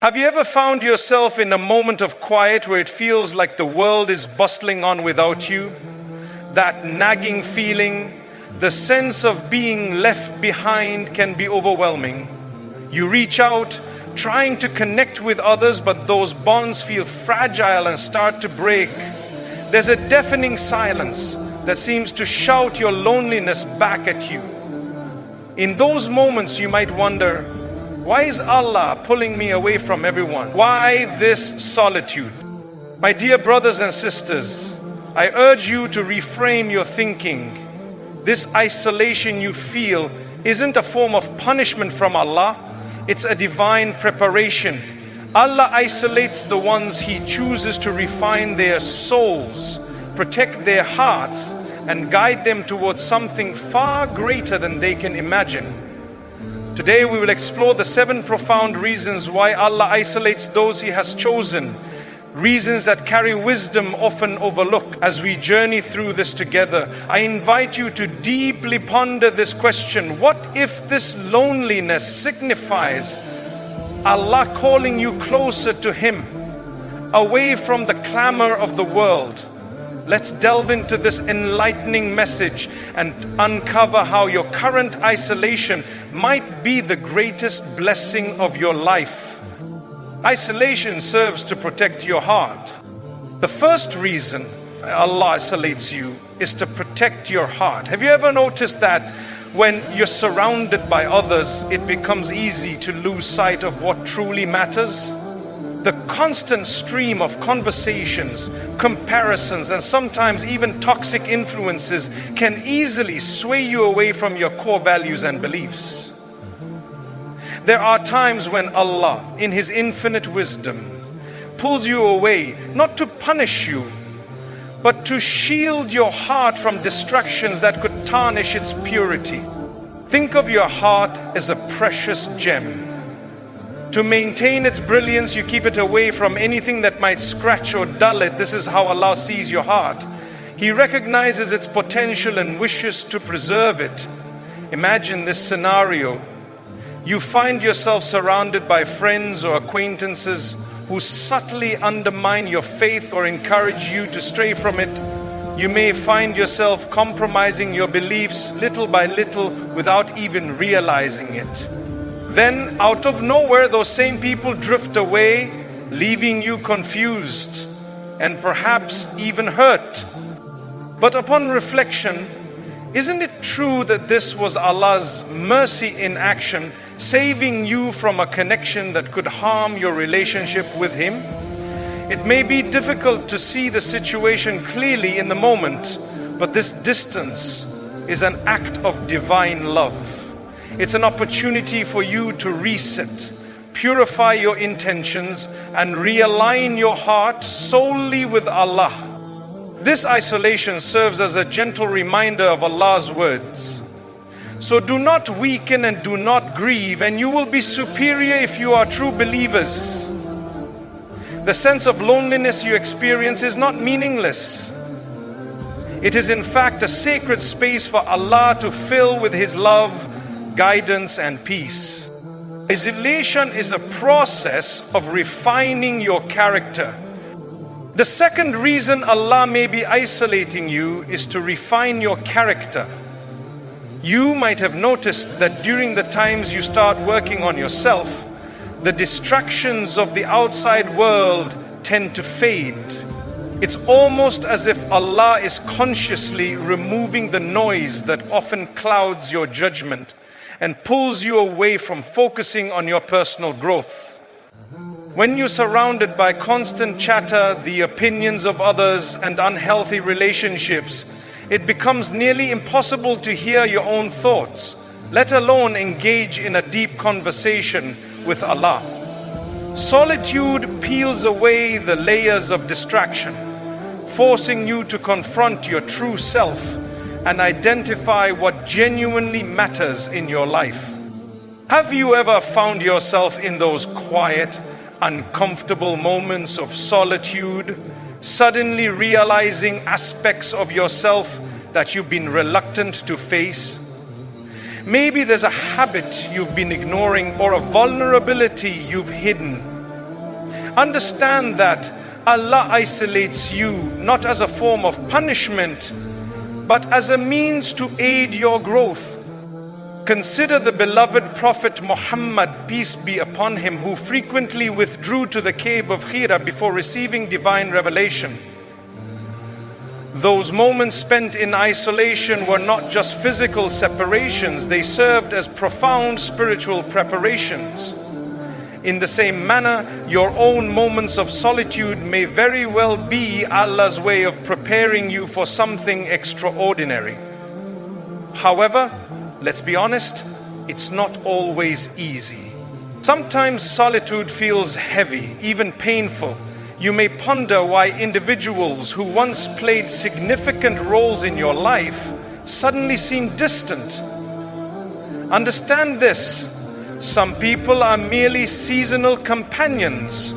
Have you ever found yourself in a moment of quiet where it feels like the world is bustling on without you? That nagging feeling, the sense of being left behind can be overwhelming. You reach out, trying to connect with others, but those bonds feel fragile and start to break. There's a deafening silence that seems to shout your loneliness back at you. In those moments, you might wonder, why is Allah pulling me away from everyone? Why this solitude? My dear brothers and sisters, I urge you to reframe your thinking. This isolation you feel isn't a form of punishment from Allah, it's a divine preparation. Allah isolates the ones He chooses to refine their souls, protect their hearts, and guide them towards something far greater than they can imagine. Today we will explore the 7 profound reasons why Allah isolates those He has chosen. Reasons that carry wisdom often overlooked. As we journey through this together, I invite you to deeply ponder this question: what if this loneliness signifies Allah calling you closer to Him, away from the clamor of the world? Let's delve into this enlightening message and uncover how your current isolation might be the greatest blessing of your life. Isolation serves to protect your heart. The first reason Allah isolates you is to protect your heart. Have you ever noticed that when you're surrounded by others, it becomes easy to lose sight of what truly matters? The constant stream of conversations, comparisons, and sometimes even toxic influences can easily sway you away from your core values and beliefs. There are times when Allah, in His infinite wisdom, pulls you away, not to punish you, but to shield your heart from distractions that could tarnish its purity. Think of your heart as a precious gem. To maintain its brilliance, you keep it away from anything that might scratch or dull it. This is how Allah sees your heart. He recognizes its potential and wishes to preserve it. Imagine this scenario. You find yourself surrounded by friends or acquaintances who subtly undermine your faith or encourage you to stray from it. You may find yourself compromising your beliefs little by little without even realizing it. Then, out of nowhere, those same people drift away, leaving you confused and perhaps even hurt. But upon reflection, isn't it true that this was Allah's mercy in action, saving you from a connection that could harm your relationship with Him? It may be difficult to see the situation clearly in the moment, but this distance is an act of divine love. It's an opportunity for you to reset, purify your intentions, and realign your heart solely with Allah. This isolation serves as a gentle reminder of Allah's words. So do not weaken and do not grieve, and you will be superior if you are true believers. The sense of loneliness you experience is not meaningless. It is in fact a sacred space for Allah to fill with His love, guidance, and peace. Isolation is a process of refining your character. The second reason Allah may be isolating you is to refine your character. You might have noticed that during the times you start working on yourself, the distractions of the outside world tend to fade. It's almost as if Allah is consciously removing the noise that often clouds your judgment and pulls you away from focusing on your personal growth. When you're surrounded by constant chatter, the opinions of others, and unhealthy relationships, it becomes nearly impossible to hear your own thoughts, let alone engage in a deep conversation with Allah. Solitude peels away the layers of distraction, forcing you to confront your true self and identify what genuinely matters in your life. Have you ever found yourself in those quiet, uncomfortable moments of solitude, suddenly realizing aspects of yourself that you've been reluctant to face? Maybe there's a habit you've been ignoring or a vulnerability you've hidden. Understand that Allah isolates you not as a form of punishment, but as a means to aid your growth. Consider the beloved Prophet Muhammad, peace be upon him, who frequently withdrew to the cave of Hira before receiving divine revelation. Those moments spent in isolation were not just physical separations, they served as profound spiritual preparations. In the same manner, your own moments of solitude may very well be Allah's way of preparing you for something extraordinary. However, let's be honest, it's not always easy. Sometimes solitude feels heavy, even painful. You may ponder why individuals who once played significant roles in your life suddenly seem distant. Understand this: some people are merely seasonal companions,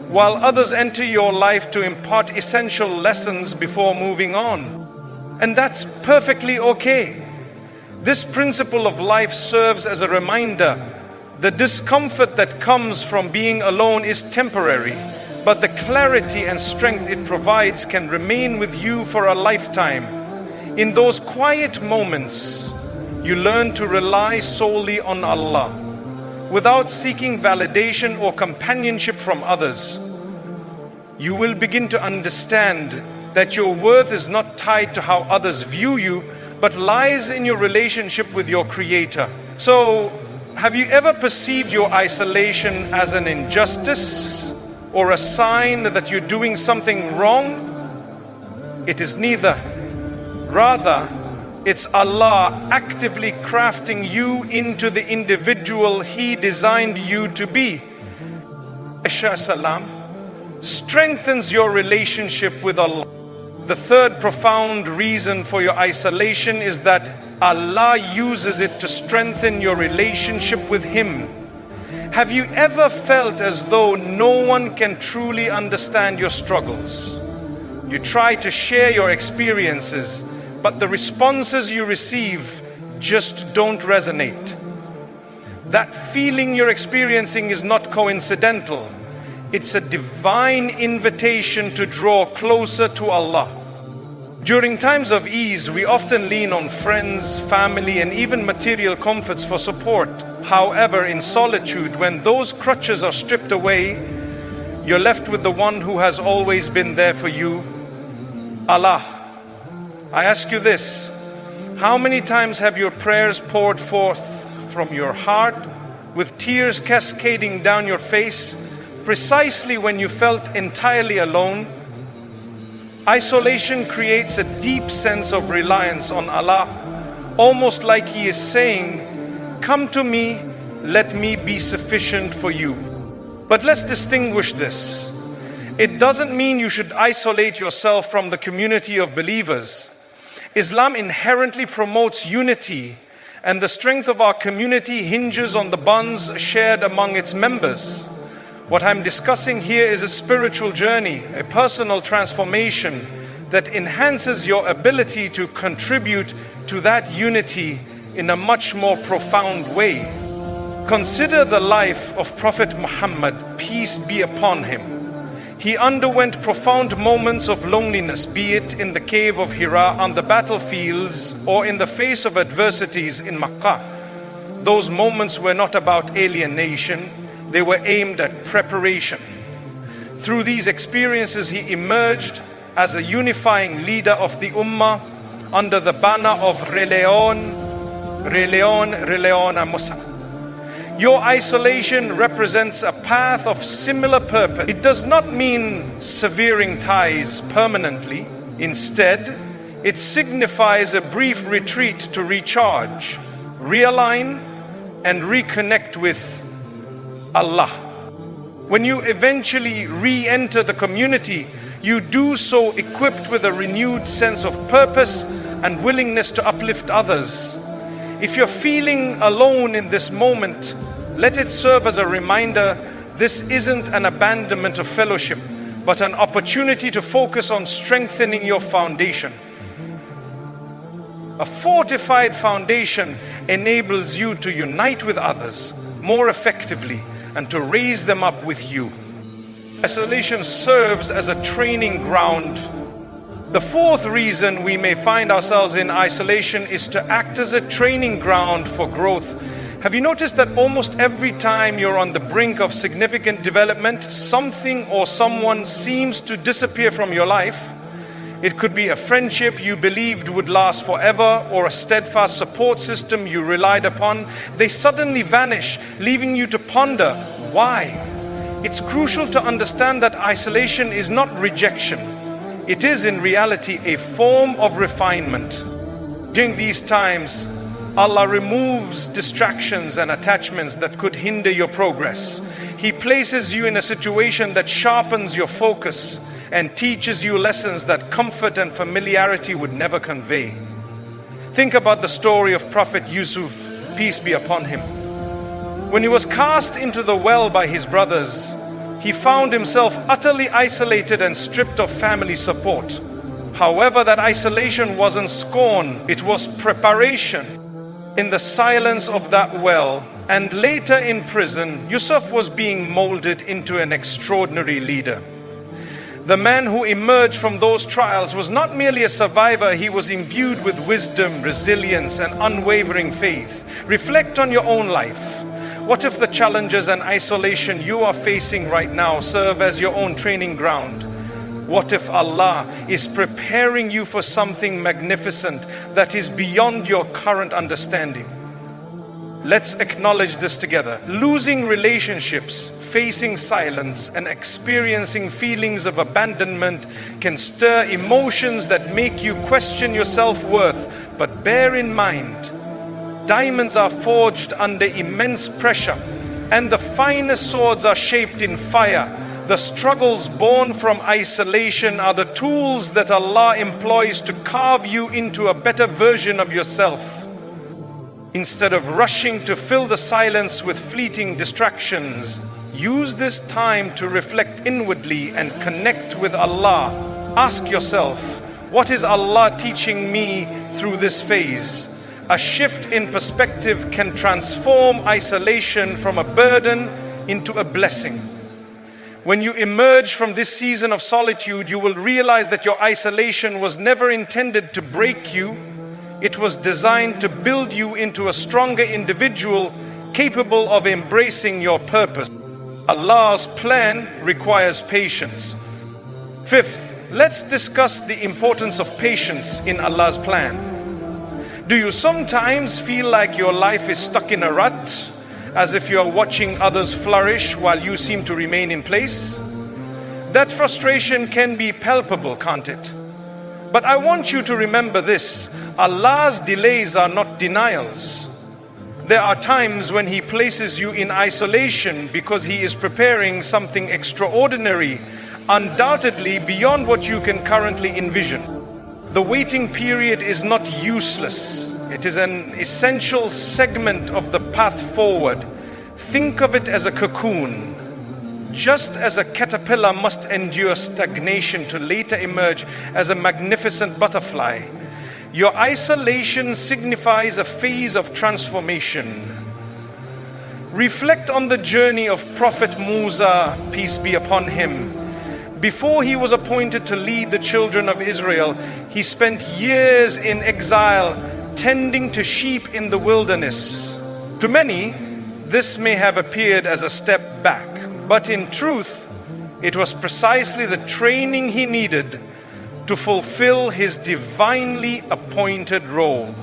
while others enter your life to impart essential lessons before moving on. And that's perfectly okay. This principle of life serves as a reminder. The discomfort that comes from being alone is temporary, but the clarity and strength it provides can remain with you for a lifetime. In those quiet moments, you learn to rely solely on Allah, without seeking validation or companionship from others. You will begin to understand that your worth is not tied to how others view you, but lies in your relationship with your Creator. So, have you ever perceived your isolation as an injustice or a sign that you're doing something wrong? It is neither. Rather, it's Allah actively crafting you into the individual He designed you to be. Aisha salam strengthens your relationship with Allah. The third profound reason for your isolation is that Allah uses it to strengthen your relationship with Him. Have you ever felt as though no one can truly understand your struggles? You try to share your experiences, but the responses you receive just don't resonate. That feeling you're experiencing is not coincidental. It's a divine invitation to draw closer to Allah. During times of ease, we often lean on friends, family, and even material comforts for support. However, in solitude, when those crutches are stripped away, you're left with the one who has always been there for you, Allah. I ask you this: how many times have your prayers poured forth from your heart with tears cascading down your face precisely when you felt entirely alone? Isolation creates a deep sense of reliance on Allah, almost like He is saying, "Come to me, let me be sufficient for you." But let's distinguish this. It doesn't mean you should isolate yourself from the community of believers. Islam inherently promotes unity, and the strength of our community hinges on the bonds shared among its members. What I'm discussing here is a spiritual journey, a personal transformation that enhances your ability to contribute to that unity in a much more profound way. Consider the life of Prophet Muhammad, peace be upon him. He underwent profound moments of loneliness, be it in the cave of Hira, on the battlefields, or in the face of adversities in Makkah. Those moments were not about alienation, they were aimed at preparation. Through these experiences, he emerged as a unifying leader of the Ummah under the banner of Re Leon, Musa. Your isolation represents a path of similar purpose. It does not mean severing ties permanently. Instead, it signifies a brief retreat to recharge, realign, and reconnect with Allah. When you eventually re-enter the community, you do so equipped with a renewed sense of purpose and willingness to uplift others. If you're feeling alone in this moment, let it serve as a reminder this isn't an abandonment of fellowship, but an opportunity to focus on strengthening your foundation. A fortified foundation enables you to unite with others more effectively and to raise them up with you. Isolation serves as a training ground. The fourth reason we may find ourselves in isolation is to act as a training ground for growth. Have you noticed that almost every time you're on the brink of significant development, something or someone seems to disappear from your life? It could be a friendship you believed would last forever, or a steadfast support system you relied upon. They suddenly vanish, leaving you to ponder why. It's crucial to understand that isolation is not rejection. It is in reality a form of refinement. During these times, Allah removes distractions and attachments that could hinder your progress. He places you in a situation that sharpens your focus and teaches you lessons that comfort and familiarity would never convey. Think about the story of Prophet Yusuf, peace be upon him. When he was cast into the well by his brothers, he found himself utterly isolated and stripped of family support. However, that isolation wasn't scorn, it was preparation. In the silence of that well, and later in prison, Yusuf was being molded into an extraordinary leader. The man who emerged from those trials was not merely a survivor, he was imbued with wisdom, resilience, and unwavering faith. Reflect on your own life. What if the challenges and isolation you are facing right now serve as your own training ground? What if Allah is preparing you for something magnificent that is beyond your current understanding? Let's acknowledge this together. Losing relationships, facing silence, and experiencing feelings of abandonment can stir emotions that make you question your self-worth. But bear in mind, diamonds are forged under immense pressure, and the finest swords are shaped in fire. The struggles born from isolation are the tools that Allah employs to carve you into a better version of yourself. Instead of rushing to fill the silence with fleeting distractions, use this time to reflect inwardly and connect with Allah. Ask yourself, what is Allah teaching me through this phase? A shift in perspective can transform isolation from a burden into a blessing. When you emerge from this season of solitude, you will realize that your isolation was never intended to break you. It was designed to build you into a stronger individual capable of embracing your purpose. Allah's plan requires patience. Fifth, let's discuss the importance of patience in Allah's plan. Do you sometimes feel like your life is stuck in a rut, as if you are watching others flourish while you seem to remain in place? That frustration can be palpable, can't it? But I want you to remember this: Allah's delays are not denials. There are times when He places you in isolation because He is preparing something extraordinary, undoubtedly beyond what you can currently envision. The waiting period is not useless. It is an essential segment of the path forward. Think of it as a cocoon. Just as a caterpillar must endure stagnation to later emerge as a magnificent butterfly, your isolation signifies a phase of transformation. Reflect on the journey of Prophet Musa, peace be upon him. Before he was appointed to lead the children of Israel, he spent years in exile, tending to sheep in the wilderness. To many, this may have appeared as a step back, but in truth, it was precisely the training he needed to fulfill his divinely appointed role.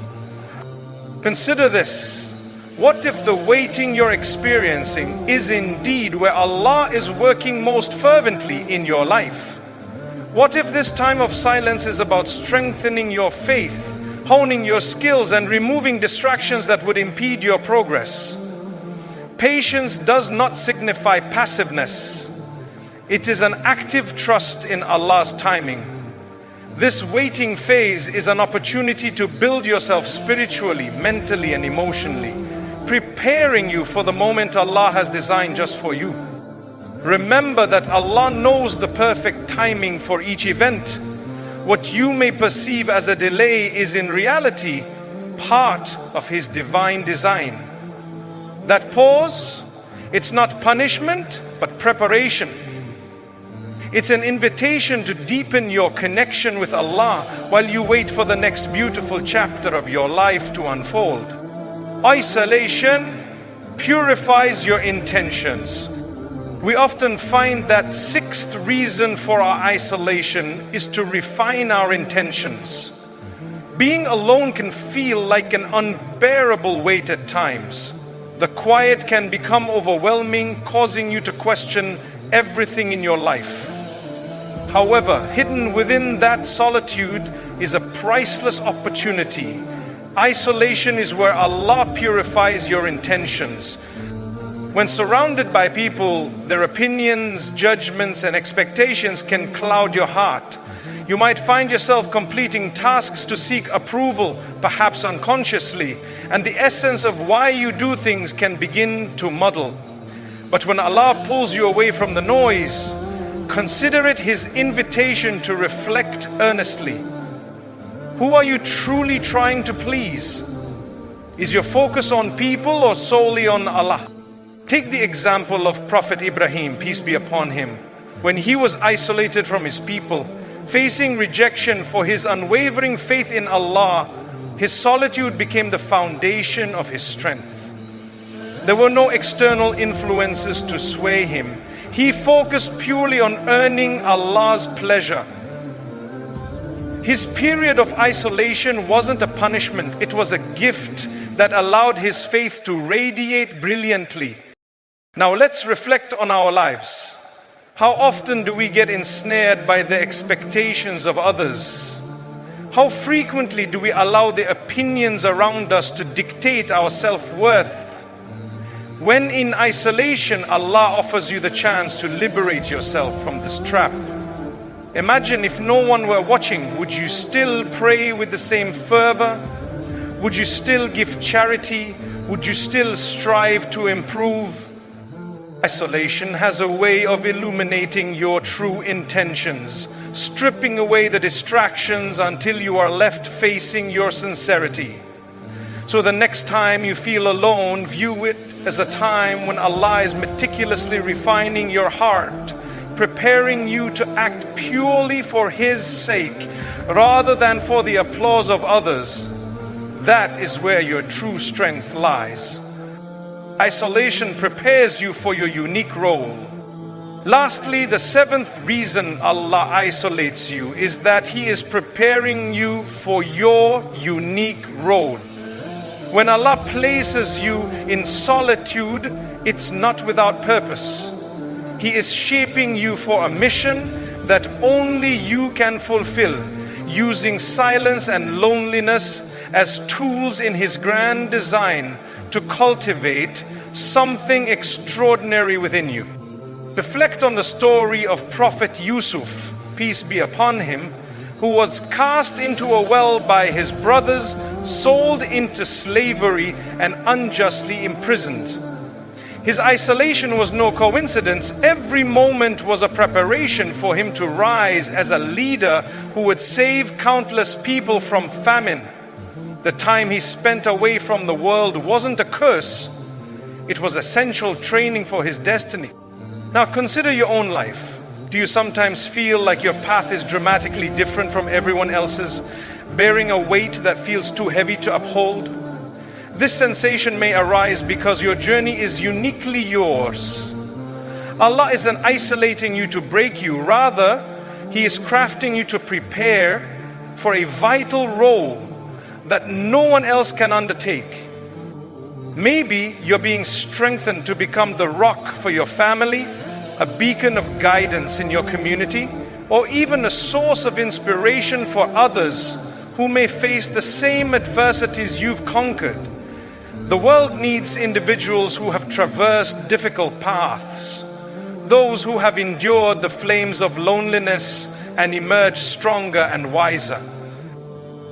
Consider this: what if the waiting you're experiencing is indeed where Allah is working most fervently in your life? What if this time of silence is about strengthening your faith, honing your skills, and removing distractions that would impede your progress? Patience does not signify passiveness. It is an active trust in Allah's timing. This waiting phase is an opportunity to build yourself spiritually, mentally, and emotionally, preparing you for the moment Allah has designed just for you. Remember that Allah knows the perfect timing for each event. What you may perceive as a delay is in reality part of His divine design. That pause, it's not punishment, but preparation. It's an invitation to deepen your connection with Allah while you wait for the next beautiful chapter of your life to unfold. Isolation purifies your intentions. We often find that sixth reason for our isolation is to refine our intentions. Being alone can feel like an unbearable weight at times. The quiet can become overwhelming, causing you to question everything in your life. However, hidden within that solitude is a priceless opportunity. Isolation is where Allah purifies your intentions. When surrounded by people, their opinions, judgments, and expectations can cloud your heart. You might find yourself completing tasks to seek approval, perhaps unconsciously, and the essence of why you do things can begin to muddle. But when Allah pulls you away from the noise, consider it His invitation to reflect earnestly. Who are you truly trying to please? Is your focus on people or solely on Allah? Take the example of Prophet Ibrahim, peace be upon him. When he was isolated from his people, facing rejection for his unwavering faith in Allah, his solitude became the foundation of his strength. There were no external influences to sway him. He focused purely on earning Allah's pleasure. His period of isolation wasn't a punishment, it was a gift that allowed his faith to radiate brilliantly. Now let's reflect on our lives. How often do we get ensnared by the expectations of others? How frequently do we allow the opinions around us to dictate our self-worth? When in isolation, Allah offers you the chance to liberate yourself from this trap. Imagine if no one were watching, would you still pray with the same fervor? Would you still give charity? Would you still strive to improve? Isolation has a way of illuminating your true intentions, stripping away the distractions until you are left facing your sincerity. So the next time you feel alone, view it as a time when Allah is meticulously refining your heart, preparing you to act purely for His sake rather than for the applause of others. That is where your true strength lies. Isolation prepares you for your unique role. Lastly, the seventh reason Allah isolates you is that He is preparing you for your unique role. When Allah places you in solitude, it's not without purpose. He is shaping you for a mission that only you can fulfill, using silence and loneliness as tools in His grand design to cultivate something extraordinary within you. Reflect on the story of Prophet Yusuf, peace be upon him, who was cast into a well by his brothers, sold into slavery, and unjustly imprisoned. His isolation was no coincidence. Every moment was a preparation for him to rise as a leader who would save countless people from famine. The time he spent away from the world wasn't a curse. It was essential training for his destiny. Now consider your own life. Do you sometimes feel like your path is dramatically different from everyone else's, bearing a weight that feels too heavy to uphold? This sensation may arise because your journey is uniquely yours. Allah isn't isolating you to break you. Rather, He is crafting you to prepare for a vital role that no one else can undertake. Maybe you're being strengthened to become the rock for your family, a beacon of guidance in your community, or even a source of inspiration for others who may face the same adversities you've conquered. The world needs individuals who have traversed difficult paths, those who have endured the flames of loneliness and emerged stronger and wiser.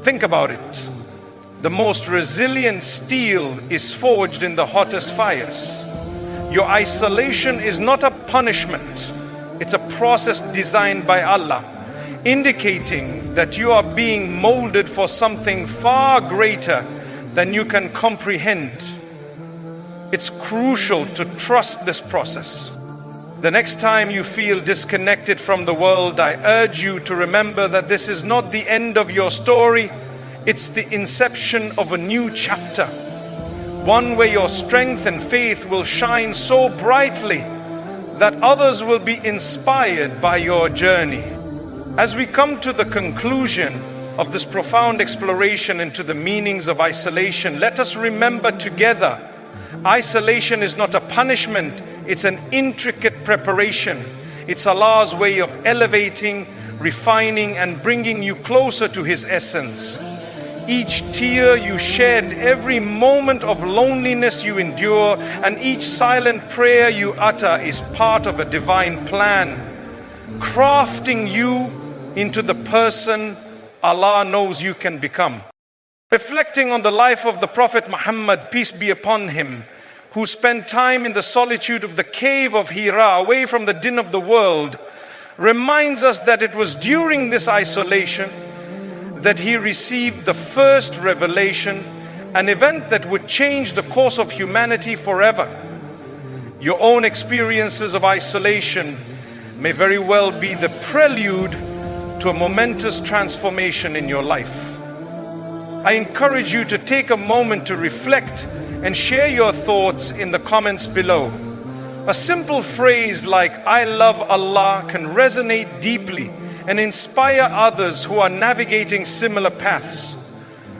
Think about it. The most resilient steel is forged in the hottest fires. Your isolation is not a punishment. It's a process designed by Allah, indicating that you are being molded for something far greater than you can comprehend. It's crucial to trust this process. The next time you feel disconnected from the world, I urge you to remember that this is not the end of your story. It's the inception of a new chapter. One where your strength and faith will shine so brightly that others will be inspired by your journey. As we come to the conclusion of this profound exploration into the meanings of isolation, let us remember together, isolation is not a punishment, it's an intricate preparation. It's Allah's way of elevating, refining, and bringing you closer to His essence. Each tear you shed, every moment of loneliness you endure, and each silent prayer you utter is part of a divine plan, crafting you into the person Allah knows you can become. Reflecting on the life of the Prophet Muhammad, peace be upon him, who spent time in the solitude of the cave of Hira, away from the din of the world, reminds us that it was during this isolation that he received the first revelation, an event that would change the course of humanity forever. Your own experiences of isolation may very well be the prelude to a momentous transformation in your life. I encourage you to take a moment to reflect and share your thoughts in the comments below. A simple phrase like "I love Allah" can resonate deeply and inspire others who are navigating similar paths.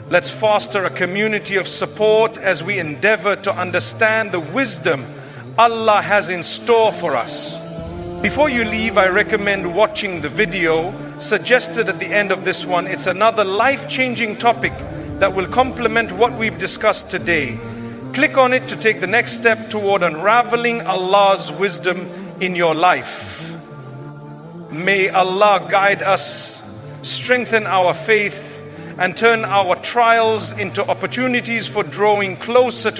Let's foster a community of support as we endeavor to understand the wisdom Allah has in store for us. Before you leave, I recommend watching the video suggested at the end of this one. It's another life-changing topic that will complement what we've discussed today. Click on it to take the next step toward unraveling Allah's wisdom in your life. May Allah guide us, strengthen our faith, and turn our trials into opportunities for drawing closer to